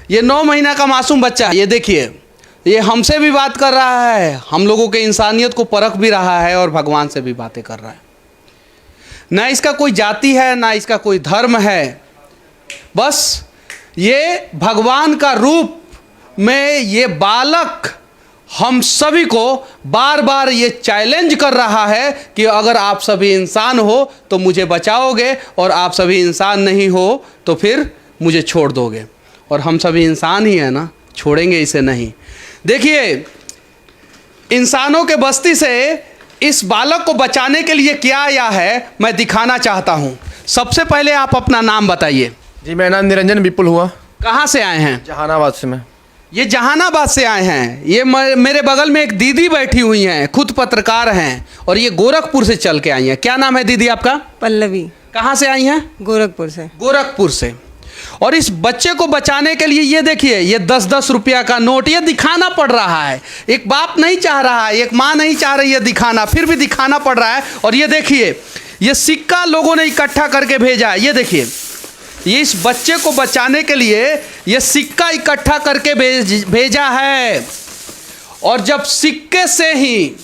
ये 9 महीना का मासूम बच्चा, ये देखिए, ये हमसे भी बात कर रहा है, हम लोगों के इंसानियत को परख भी रहा है और भगवान से भी बातें कर रहा है। ना इसका कोई जाति है, ना इसका कोई धर्म है, बस ये भगवान का रूप में ये बालक हम सभी को बार बार ये चैलेंज कर रहा है कि अगर आप सभी इंसान हो तो मुझे बचाओगे, और आप सभी इंसान नहीं हो तो फिर मुझे छोड़ दोगे। और हम सभी इंसान ही हैं ना, छोड़ेंगे इसे नहीं। देखिए, इंसानों के बस्ती से इस बालक को बचाने के लिए क्या आया है, मैं दिखाना चाहता हूँ। सबसे पहले आप अपना नाम बताइए। जी, मेरा नाम निरंजन विपुल हुआ। कहाँ से आए हैं? जहानाबाद से मैं। ये जहानाबाद से आए हैं। ये मेरे बगल में एक दीदी बैठी हुई हैं, खुद पत्रकार हैं, और ये गोरखपुर से चल के आई हैं। क्या नाम है दीदी आपका? पल्लवी। कहाँ से आई हैं? गोरखपुर से। गोरखपुर से। और इस बच्चे को बचाने के लिए ये देखिए, ये 10-10 रुपया का नोट ये दिखाना पड़ रहा है। एक बाप नहीं चाह रहा है, एक माँ नहीं चाह रही है दिखाना, फिर भी दिखाना पड़ रहा है। और ये देखिए, ये सिक्का लोगों ने इकट्ठा करके भेजा है। ये देखिए, ये इस बच्चे को बचाने के लिए ये सिक्का इकट्ठा करके भेजा है। और जब सिक्के से ही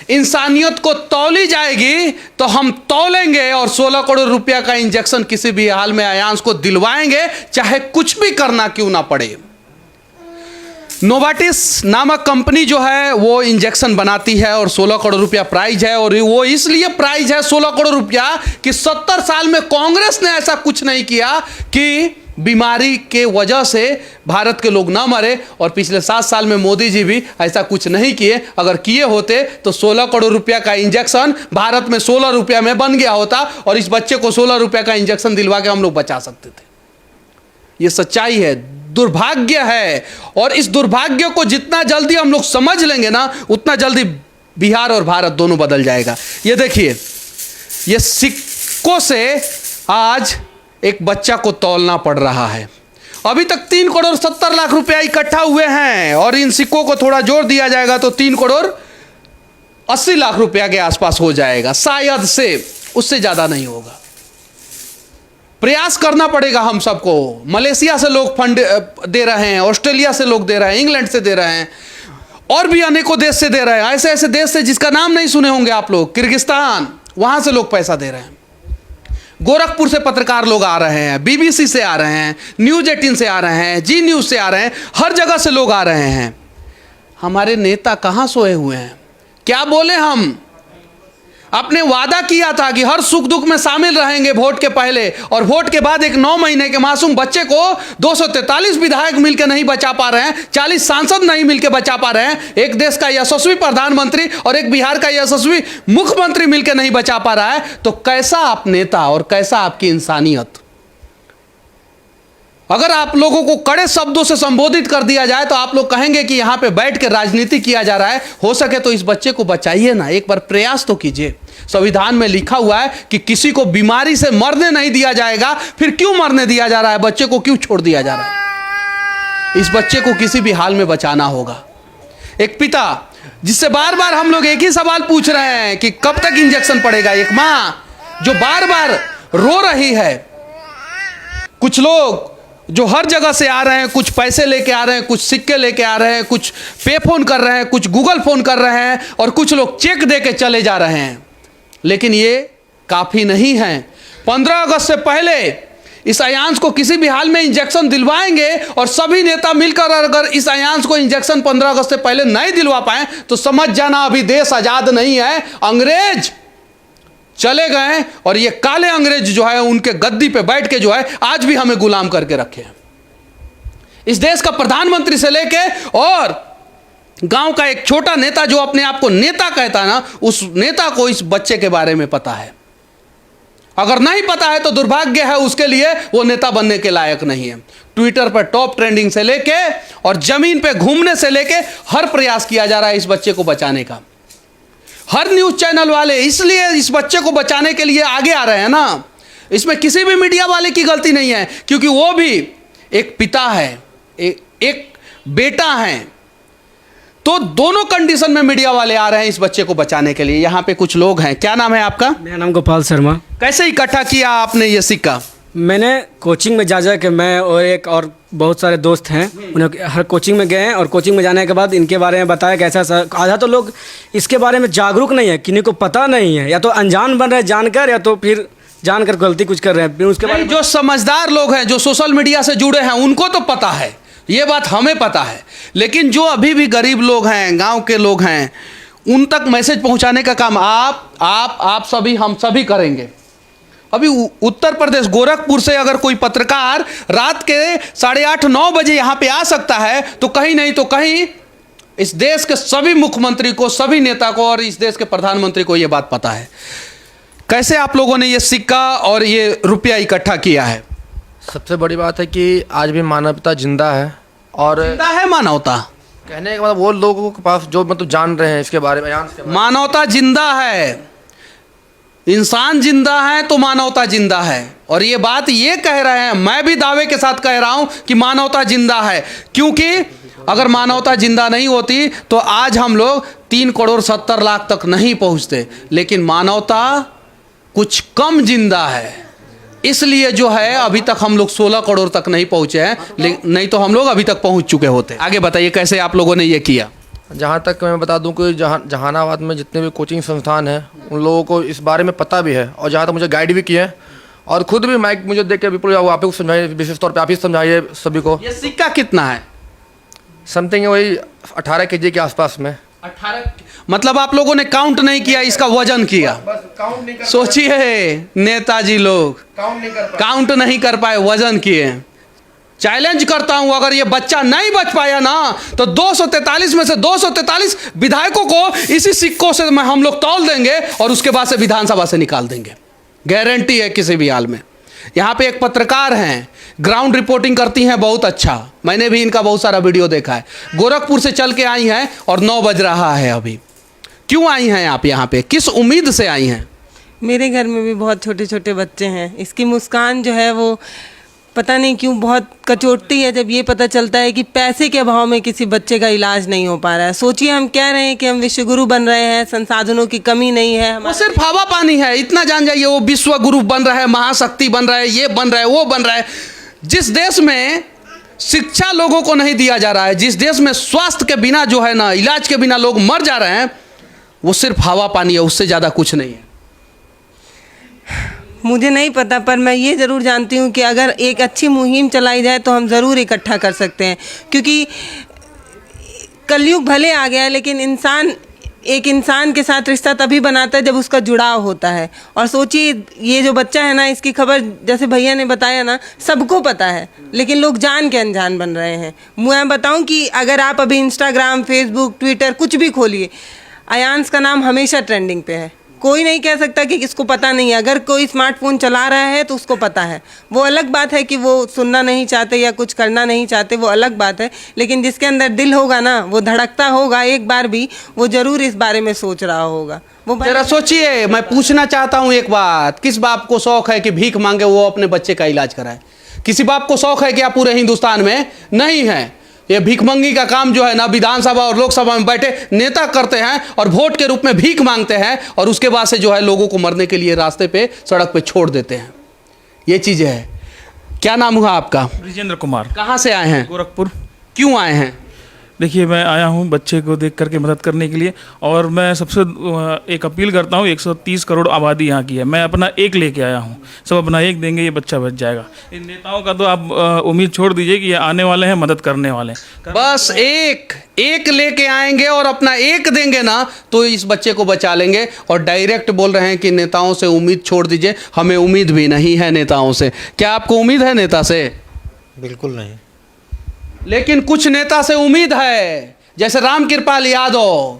इंसानियत को तौली जाएगी तो हम तौलेंगे और 16 करोड़ रुपया का इंजेक्शन किसी भी हाल में अयांश को दिलवाएंगे, चाहे कुछ भी करना क्यों ना पड़े। नोवाटिस नामक कंपनी जो है वो इंजेक्शन बनाती है और 16 करोड़ रुपया प्राइज है। और वो इसलिए प्राइज है 16 करोड़ रुपया कि 70 साल में कांग्रेस ने ऐसा कुछ नहीं किया कि बीमारी के वजह से भारत के लोग ना मरे, और पिछले 7 साल में मोदी जी भी ऐसा कुछ नहीं किए। अगर किए होते तो 16 करोड़ रुपया का इंजेक्शन भारत में 16 रुपया में बन गया होता, और इस बच्चे को 16 रुपया का इंजेक्शन दिलवा के हम लोग बचा सकते थे। ये सच्चाई है, दुर्भाग्य है। और इस दुर्भाग्य को जितना जल्दी हम लोग समझ लेंगे ना, उतना जल्दी बिहार और भारत दोनों बदल जाएगा। ये देखिए, ये सिक्कों से आज एक बच्चा को तौलना पड़ रहा है। अभी तक 3 करोड़ 70 लाख रुपया इकट्ठा हुए हैं, और इन सिक्कों को थोड़ा जोड़ दिया जाएगा तो 3 करोड़ 80 लाख रुपया के आसपास हो जाएगा, शायद से, उससे ज्यादा नहीं होगा। प्रयास करना पड़ेगा हम सबको। मलेशिया से लोग फंड दे रहे हैं, ऑस्ट्रेलिया से लोग दे रहे हैं, इंग्लैंड से दे रहे हैं, और भी अनेकों देश से दे रहे हैं। ऐसे ऐसे देश से जिसका नाम नहीं सुने होंगे आप लोग, किर्गिस्तान, वहां से लोग पैसा दे रहे हैं। गोरखपुर से पत्रकार लोग आ रहे हैं, बीबीसी से आ रहे हैं, न्यूज़ 18 से आ रहे हैं, जी न्यूज़ से आ रहे हैं, हर जगह से लोग आ रहे हैं। हमारे नेता कहाँ सोए हुए हैं? क्या बोले हम? आपने वादा किया था कि हर सुख दुख में शामिल रहेंगे वोट के पहले, और वोट के बाद एक 9 महीने के मासूम बच्चे को 243 विधायक मिलकर नहीं बचा पा रहे हैं, 40 सांसद नहीं मिलकर बचा पा रहे हैं, एक देश का यशस्वी प्रधानमंत्री और एक बिहार का यशस्वी मुख्यमंत्री मिलकर नहीं बचा पा रहा है, तो कैसा आप नेता और कैसा आपकी इंसानियत? अगर आप लोगों को कड़े शब्दों से संबोधित कर दिया जाए तो आप लोग कहेंगे कि यहां पे बैठ के राजनीति किया जा रहा है। हो सके तो इस बच्चे को बचाइए ना, एक बार प्रयास तो कीजिए। संविधान में लिखा हुआ है कि किसी को बीमारी से मरने नहीं दिया जाएगा, फिर क्यों मरने दिया जा रहा है? बच्चे को क्यों छोड़ दिया जा रहा है? इस बच्चे को किसी भी हाल में बचाना होगा। एक पिता जिससे बार बार हम लोग एक ही सवाल पूछ रहे हैं कि कब तक इंजेक्शन पड़ेगा, एक माँ जो बार बार रो रही है, कुछ लोग जो हर जगह से आ रहे हैं, कुछ पैसे लेके आ रहे हैं, कुछ सिक्के लेके आ रहे हैं, कुछ पे फोन कर रहे हैं, कुछ गूगल फोन कर रहे हैं, और कुछ लोग चेक दे के चले जा रहे हैं। लेकिन ये काफ़ी नहीं है। 15 अगस्त से पहले इस अयांश को किसी भी हाल में इंजेक्शन दिलवाएंगे, और सभी नेता मिलकर अगर इस अयांश को इंजेक्शन 15 अगस्त से पहले नहीं दिलवा पाए तो समझ जाना अभी देश आज़ाद नहीं है, अंग्रेज चले गए, और ये काले अंग्रेज जो है उनके गद्दी पे बैठ के जो है आज भी हमें गुलाम करके रखे हैं। इस देश का प्रधानमंत्री से लेके और गांव का एक छोटा नेता जो अपने आप को नेता कहता है ना, उस नेता को इस बच्चे के बारे में पता है। अगर नहीं पता है तो दुर्भाग्य है उसके लिए, वो नेता बनने के लायक नहीं है। ट्विटर पर टॉप ट्रेंडिंग से लेके और जमीन पे घूमने से लेके हर प्रयास किया जा रहा है इस बच्चे को बचाने का। हर न्यूज चैनल वाले इसलिए इस बच्चे को बचाने के लिए आगे आ रहे हैं ना, इसमें किसी भी मीडिया वाले की गलती नहीं है, क्योंकि वो भी एक पिता है, एक बेटा है। तो दोनों कंडीशन में मीडिया वाले आ रहे हैं इस बच्चे को बचाने के लिए। यहाँ पे कुछ लोग हैं। क्या नाम है आपका? मेरा नाम गोपाल शर्मा। कैसे इकट्ठा किया आपने ये सिक्का? मैंने कोचिंग में जा के मैं और एक और बहुत सारे दोस्त हैं, उन्हें हर कोचिंग में गए हैं और कोचिंग में जाने के बाद इनके बारे में बताया कि ऐसा ऐसा। आधा तो लोग इसके बारे में जागरूक नहीं है, किन्हीं को पता नहीं है, या तो अनजान बन रहे हैं जानकर, या तो फिर जानकर गलती कुछ कर रहे हैं। फिर उसके बाद नहीं, जो समझदार लोग हैं, जो सोशल मीडिया से जुड़े हैं, उनको तो पता है, ये बात हमें पता है। लेकिन जो अभी भी गरीब लोग हैं, गांव के लोग हैं, उन तक मैसेज पहुंचाने का काम आप सभी, हम सभी करेंगे। अभी उत्तर प्रदेश गोरखपुर से अगर कोई पत्रकार रात के 8:30-9 बजे यहाँ पे आ सकता है, तो कहीं नहीं तो कहीं इस देश के सभी मुख्यमंत्री को, सभी नेता को और इस देश के प्रधानमंत्री को ये बात पता है। कैसे आप लोगों ने ये सिक्का और ये रुपया इकट्ठा किया है? सबसे बड़ी बात है कि आज भी मानवता जिंदा है, और जिंदा है मानवता। कहने का मतलब वो लोगों के पास जो मतलब जान रहे हैं इसके बारे में, मानवता जिंदा है, इंसान जिंदा है तो मानवता जिंदा है। और ये बात ये कह रहे हैं, मैं भी दावे के साथ कह रहा हूं कि मानवता जिंदा है, क्योंकि अगर मानवता जिंदा नहीं होती तो आज हम लोग 3,70,00,000 तक नहीं पहुंचते। लेकिन मानवता कुछ कम जिंदा है, इसलिए जो है अभी तक हम लोग 16 करोड़ तक नहीं पहुंचे हैं, नहीं तो हम लोग अभी तक पहुंच चुके होते। आगे बताइए कैसे आप लोगों ने ये किया? जहाँ तक मैं बता दूं कि जहानाबाद में जितने भी कोचिंग संस्थान हैं उन लोगों को इस बारे में पता भी है, और जहाँ तक मुझे गाइड भी किए हैं, और खुद भी माइक मुझे देख के विपुल आप ही को समझाइए, विशेष तौर पे आप ही समझाइए सभी को। ये सिक्का कितना है? समथिंग वही 18 kg के आसपास में। 18, मतलब आप लोगों ने काउंट नहीं किया, इसका वजन किया? बस काउंट नहीं कर, सोचिए नेताजी लोग काउंट नहीं कर पाए, वजन किए। चैलेंज करता हूं, अगर ये बच्चा नहीं बच पाया ना, तो 243 में से 243 विधायकों को इसी सिक्कों से हम लोग तौल देंगे और उसके बाद से विधानसभा से निकाल देंगे। गारंटी है किसी भी हाल में। यहाँ पे एक पत्रकार हैं, ग्राउंड रिपोर्टिंग करती हैं बहुत अच्छा, मैंने भी इनका बहुत सारा वीडियो देखा है। गोरखपुर से चल के आई हैं और 9 बज रहा है अभी। क्यों आई हैं आप यहाँ पे, किस उम्मीद से आई हैं? मेरे घर में भी बहुत छोटे छोटे बच्चे हैं। इसकी मुस्कान जो है वो पता नहीं क्यों बहुत कचोटती है जब ये पता चलता है कि पैसे के अभाव में किसी बच्चे का इलाज नहीं हो पा रहा है। सोचिए, हम कह रहे हैं कि हम विश्व गुरु बन रहे हैं, संसाधनों की कमी नहीं है, वो सिर्फ हवा पानी है, इतना जान जाइए। वो विश्व गुरु बन रहा है, महाशक्ति बन रहा है, ये बन रहा है, वो बन रहा है। जिस देश में शिक्षा लोगों को नहीं दिया जा रहा है, जिस देश में स्वास्थ्य के बिना जो है ना, इलाज के बिना लोग मर जा रहे हैं, वो सिर्फ हवा पानी है, उससे ज़्यादा कुछ नहीं है। मुझे नहीं पता, पर मैं ये ज़रूर जानती हूँ कि अगर एक अच्छी मुहिम चलाई जाए तो हम ज़रूर इकट्ठा कर सकते हैं। क्योंकि कलयुग भले आ गया है, लेकिन एक इंसान के साथ रिश्ता तभी बनाता है जब उसका जुड़ाव होता है। और सोचिए, ये जो बच्चा है ना, इसकी खबर जैसे भैया ने बताया ना, सबको पता है, लेकिन लोग जान के अनजान बन रहे हैं। मैं बताऊं कि अगर आप अभी इंस्टाग्राम, फेसबुक, ट्विटर कुछ भी खोलिए, अयांश का नाम हमेशा ट्रेंडिंग पे है। कोई नहीं कह सकता कि किसको पता नहीं है। अगर कोई स्मार्टफोन चला रहा है तो उसको पता है। वो अलग बात है कि वो सुनना नहीं चाहते या कुछ करना नहीं चाहते, वो अलग बात है। लेकिन जिसके अंदर दिल होगा ना, वो धड़कता होगा एक बार भी, वो ज़रूर इस बारे में सोच रहा होगा। वो जरा सोचिए, मैं पूछना चाहता हूँ एक बात, किस बाप को शौक है कि भीख मांगे वो अपने बच्चे का इलाज कराए? किसी बाप को शौक है क्या पूरे हिंदुस्तान में? नहीं है। ये भीखमंगी का काम जो है ना, विधानसभा और लोकसभा में बैठे नेता करते हैं और वोट के रूप में भीख मांगते हैं, और उसके बाद से जो है लोगों को मरने के लिए रास्ते पे, सड़क पे छोड़ देते हैं। ये चीज़ है। क्या नाम हुआ आपका? ब्रिजेंद्र कुमार। कहाँ से आए हैं? गोरखपुर। क्यों आए हैं? देखिए, मैं आया हूँ बच्चे को देख करके मदद करने के लिए, और मैं सबसे एक अपील करता हूँ। 130 करोड़ आबादी यहाँ की है, मैं अपना एक लेके आया हूँ, सब अपना एक देंगे, ये बच्चा बच जाएगा। इन नेताओं का तो आप उम्मीद छोड़ दीजिए कि ये आने वाले हैं, मदद करने वाले हैं। बस एक लेके आएंगे और अपना एक देंगे ना, तो इस बच्चे को बचा लेंगे। और डायरेक्ट बोल रहे हैं कि नेताओं से उम्मीद छोड़ दीजिए। हमें उम्मीद भी नहीं है नेताओं से। क्या आपको उम्मीद है नेता से? बिल्कुल नहीं। लेकिन कुछ नेता से उम्मीद है, जैसे रामकृपाल यादव,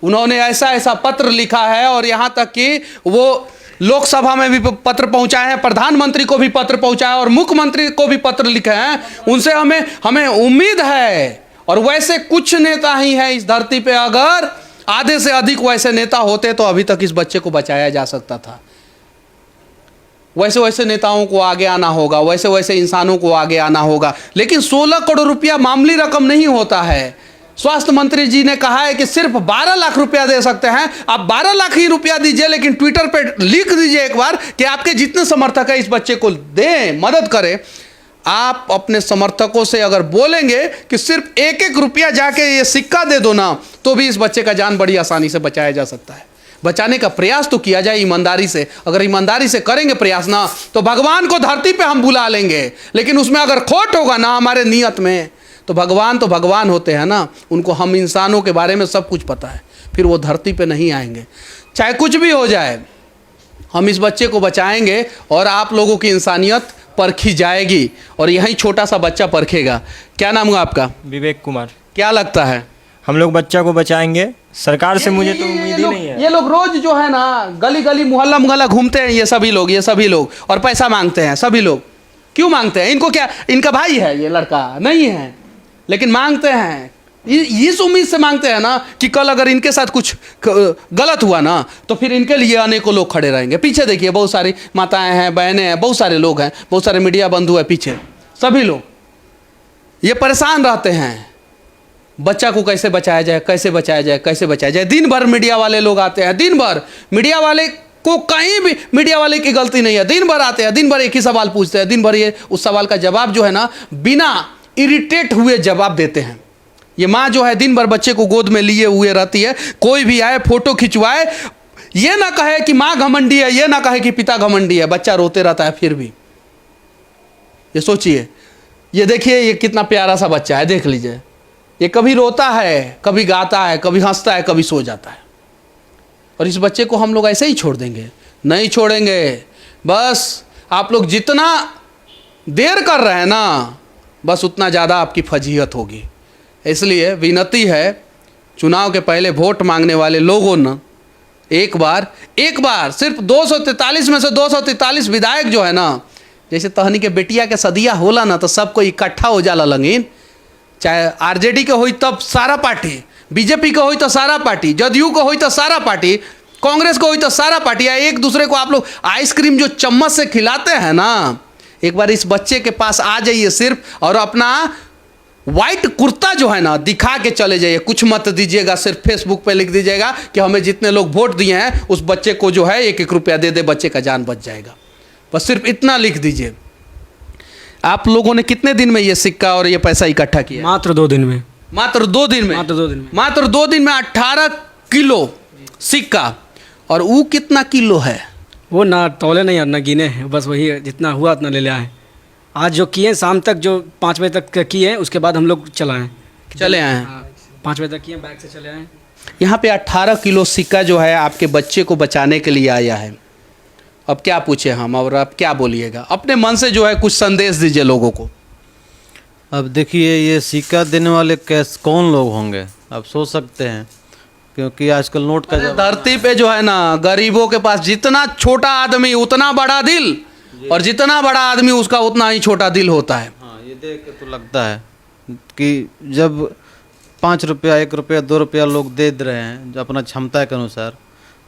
उन्होंने ऐसा पत्र लिखा है, और यहाँ तक कि वो लोकसभा में भी पत्र पहुँचाए हैं, प्रधानमंत्री को भी पत्र पहुँचाया और मुख्यमंत्री को भी पत्र लिखे हैं। उनसे हमें उम्मीद है। और वैसे कुछ नेता ही हैं इस धरती पे, अगर आधे से अधिक वैसे नेता होते तो अभी तक इस बच्चे को बचाया जा सकता था। वैसे नेताओं को आगे आना होगा, वैसे इंसानों को आगे आना होगा। लेकिन 16 करोड़ रुपया मामूली रकम नहीं होता है। स्वास्थ्य मंत्री जी ने कहा है कि सिर्फ 12 लाख रुपया दे सकते हैं। आप 12 लाख ही रुपया दीजिए, लेकिन ट्विटर पे लिख दीजिए एक बार कि आपके जितने समर्थक है इस बच्चे को दें, मदद करें। आप अपने समर्थकों से अगर बोलेंगे कि सिर्फ 1-1 रुपया जाके ये सिक्का दे दो ना, तो भी इस बच्चे का जान बड़ी आसानी से बचाया जा सकता है। बचाने का प्रयास तो किया जाए ईमानदारी से। अगर ईमानदारी से करेंगे प्रयास ना, तो भगवान को धरती पे हम बुला लेंगे। लेकिन उसमें अगर खोट होगा ना हमारे नियत में, तो भगवान होते हैं ना, उनको हम इंसानों के बारे में सब कुछ पता है, फिर वो धरती पे नहीं आएंगे। चाहे कुछ भी हो जाए, हम इस बच्चे को बचाएंगे और आप लोगों की इंसानियत परखी जाएगी, और यही छोटा सा बच्चा परखेगा। क्या नाम है आपका? विवेक कुमार। क्या लगता है? हम लोग बच्चा को बचाएंगे। सरकार से मुझे तो उम्मीद ही नहीं है। ये लोग रोज जो है ना गली गली मोहल्ला मोहल्ला घूमते हैं, ये सभी लोग और पैसा मांगते हैं। सभी लोग क्यों मांगते हैं? इनको क्या, इनका भाई है ये लड़का? नहीं है, लेकिन मांगते हैं इस उम्मीद से मांगते हैं ना कि कल अगर इनके साथ कुछ गलत हुआ ना, तो फिर इनके लिए अनेकों लोग खड़े रहेंगे। पीछे देखिए, बहुत सारी माताएं हैं, बहनें हैं, बहुत सारे लोग हैं, बहुत सारे मीडिया बंधु हैं पीछे। सभी लोग ये परेशान रहते हैं, बच्चा को कैसे बचाया जाए, कैसे बचाया जाए, कैसे बचाया जाए। दिन भर मीडिया वाले लोग आते हैं, दिन भर मीडिया वाले को कहीं भी मीडिया वाले की गलती नहीं है। दिन भर आते हैं, दिन भर एक ही सवाल पूछते हैं, दिन भर ये उस सवाल का जवाब जो है ना बिना इरिटेट हुए जवाब देते हैं। ये माँ जो है दिन भर बच्चे को गोद में लिए हुए रहती है। कोई भी आए फोटो खिंचवाए, ये ना कहे कि माँ घमंडी है, ये ना कहे कि पिता घमंडी है, बच्चा रोते रहता है फिर भी। ये सोचिए, ये देखिए ये कितना प्यारा सा बच्चा है, देख लीजिए। ये कभी रोता है, कभी गाता है, कभी हंसता है, कभी सो जाता है। और इस बच्चे को हम लोग ऐसे ही छोड़ देंगे? नहीं छोड़ेंगे। बस आप लोग जितना देर कर रहे हैं ना, बस उतना ज़्यादा आपकी फजीहत होगी। इसलिए विनती है, चुनाव के पहले वोट मांगने वाले लोगों ने एक बार सिर्फ 243 में से 243 विधायक जो है ना, जैसे तहनी के बेटिया के सदिया होला ना, तो सबको इकट्ठा हो जाला लंगीन। चाहे आरजेडी के होई तब सारा पार्टी, बीजेपी का होई तो सारा पार्टी, जदयू का होई तो सारा पार्टी, कांग्रेस का होई तो सारा पार्टी। एक दूसरे को आप लोग आइसक्रीम जो चम्मच से खिलाते हैं ना, एक बार इस बच्चे के पास आ जाइए सिर्फ, और अपना व्हाइट कुर्ता जो है ना दिखा के चले जाइए। कुछ मत दीजिएगा, सिर्फ फेसबुक पे लिख दीजिएगा कि हमें जितने लोग वोट दिए हैं उस बच्चे को जो है 1-1 रुपया दे दे, बच्चे का जान बच जाएगा। बस सिर्फ इतना लिख दीजिए। आप लोगों ने कितने दिन में ये सिक्का और ये पैसा इकट्ठा किया? मात्र 2 दिन में। मात्र 2 दिन में? मात्र 2 दिन में। मात्र 2 दिन में 18 किलो सिक्का। और वो कितना किलो है? वो ना तौले नहीं और ना गिने हैं, बस वही जितना हुआ उतना ले लिया है। आज जो किए शाम तक, जो 5 बजे तक किए, उसके बाद हम लोग चले आए। 5 बजे तक किए, बैग से चले आए। यहाँ पे 18 किलो सिक्का जो है आपके बच्चे को बचाने के लिए आया है। अब क्या पूछे हम, और अब क्या बोलिएगा? अपने मन से जो है कुछ संदेश दीजिए लोगों को। अब देखिए, ये सिक्का देने वाले कौन लोग होंगे, आप सोच सकते हैं, क्योंकि आजकल नोट का धरती पे जो है ना, गरीबों के पास जितना छोटा आदमी उतना बड़ा दिल, और जितना बड़ा आदमी उसका उतना ही छोटा दिल होता है। हाँ, ये देख के तो लगता है कि जब 5 रुपया, 1 रुपया, 2 रुपया लोग दे रहे हैं जो अपना क्षमता के अनुसार,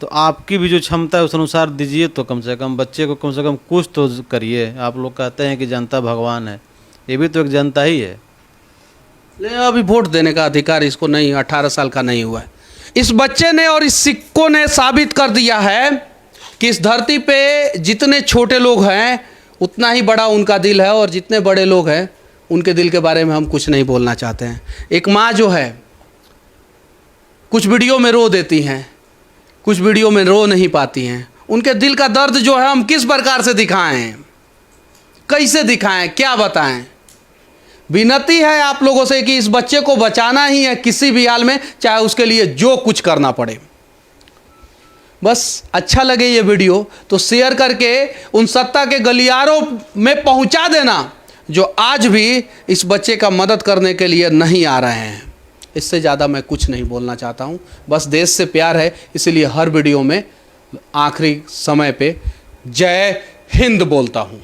तो आपकी भी जो क्षमता है उस अनुसार दीजिए। तो कम से कम बच्चे को कम से कम कुछ तो करिए। आप लोग कहते हैं कि जनता भगवान है, ये भी तो एक जनता ही है। ले, अभी वोट देने का अधिकार इसको नहीं, 18 साल का नहीं हुआ है। इस बच्चे ने और इस सिक्कों ने साबित कर दिया है कि इस धरती पे जितने छोटे लोग हैं उतना ही बड़ा उनका दिल है, और जितने बड़े लोग हैं उनके दिल के बारे में हम कुछ नहीं बोलना चाहते हैं। एक माँ जो है कुछ वीडियो में रो देती हैं, कुछ वीडियो में रो नहीं पाती हैं। उनके दिल का दर्द जो है हम किस प्रकार से दिखाएं, कैसे दिखाएं, क्या बताएं? विनती है आप लोगों से कि इस बच्चे को बचाना ही है किसी भी हाल में, चाहे उसके लिए जो कुछ करना पड़े। बस अच्छा लगे ये वीडियो तो शेयर करके उन सत्ता के गलियारों में पहुंचा देना जो आज भी इस बच्चे का मदद करने के लिए नहीं आ रहे हैं। इससे ज़्यादा मैं कुछ नहीं बोलना चाहता हूँ। बस देश से प्यार है, इसलिए हर वीडियो में आखिरी समय पे जय हिंद बोलता हूँ।